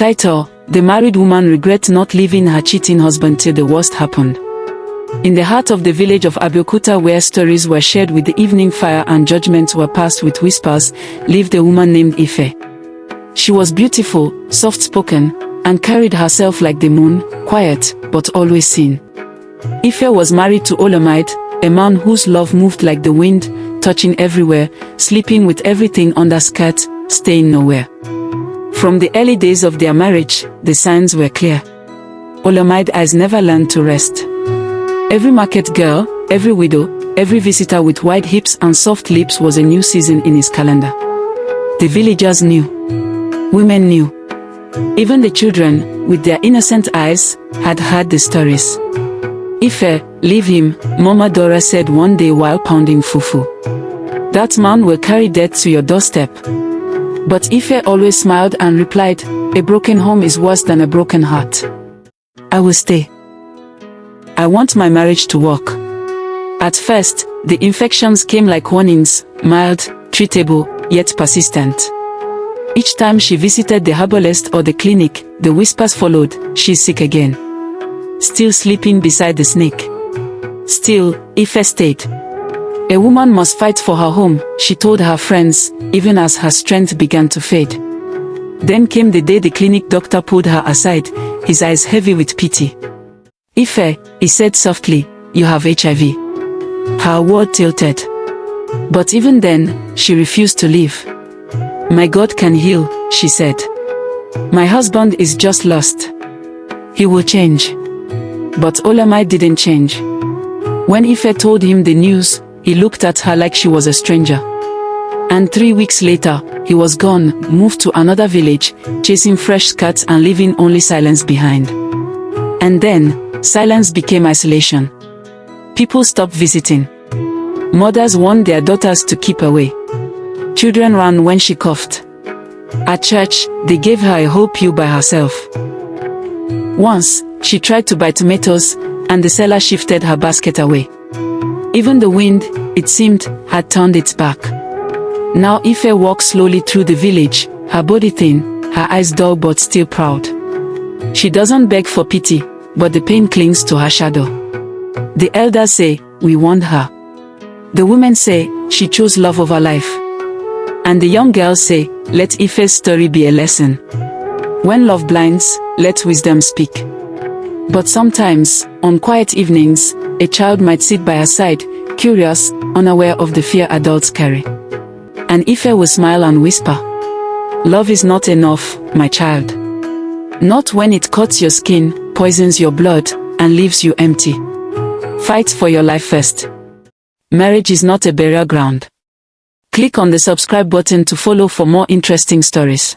Title: The married woman regrets not leaving her cheating husband till the worst happened. In the heart of the village of Abeokuta, where stories were shared with the evening fire and judgments were passed with whispers, lived a woman named Efia. She was beautiful, soft-spoken, and carried herself like the moon, quiet, but always seen. Efia was married to Olamide, a man whose love moved like the wind, touching everywhere, sleeping with everything under skirt, staying nowhere. From the early days of their marriage, the signs were clear. Olamide's eyes never learned to rest. Every market girl, every widow, every visitor with wide hips and soft lips was a new season in his calendar. The villagers knew. Women knew. Even the children, with their innocent eyes, had heard the stories. Efia, leave him, Mama Dora said one day while pounding fufu. That man will carry death to your doorstep. But Efia always smiled and replied, a broken home is worse than a broken heart. I will stay. I want my marriage to work. At first, the infections came like warnings, mild, treatable, yet persistent. Each time she visited the herbalist or the clinic, the whispers followed, she's sick again. Still sleeping beside the snake. Still, Efia stayed. A woman must fight for her home, she told her friends, even as her strength began to fade. Then came the day the clinic doctor pulled her aside, his eyes heavy with pity. Efia, he said softly, you have HIV. Her word tilted. But even then, she refused to leave. My God can heal, she said. My husband is just lost. He will change. But Olamide didn't change. When Efia told him the news, he looked at her like she was a stranger. And 3 weeks later, he was gone, moved to another village, chasing fresh skirts and leaving only silence behind. And then, silence became isolation. People stopped visiting. Mothers warned their daughters to keep away. Children ran when she coughed. At church, they gave her a whole pew by herself. Once, she tried to buy tomatoes, and the seller shifted her basket away. Even the wind, it seemed, had turned its back. Now Efia walks slowly through the village, her body thin, her eyes dull but still proud. She doesn't beg for pity, but the pain clings to her shadow. The elders say, we warned her. The women say, she chose love over life. And the young girls say, let Efia's story be a lesson. When love blinds, let wisdom speak. But sometimes, on quiet evenings, a child might sit by her side, curious, unaware of the fear adults carry. And Efia will smile and whisper, love is not enough, my child. Not when it cuts your skin, poisons your blood, and leaves you empty. Fight for your life first. Marriage is not a burial ground. Click on the subscribe button to follow for more interesting stories.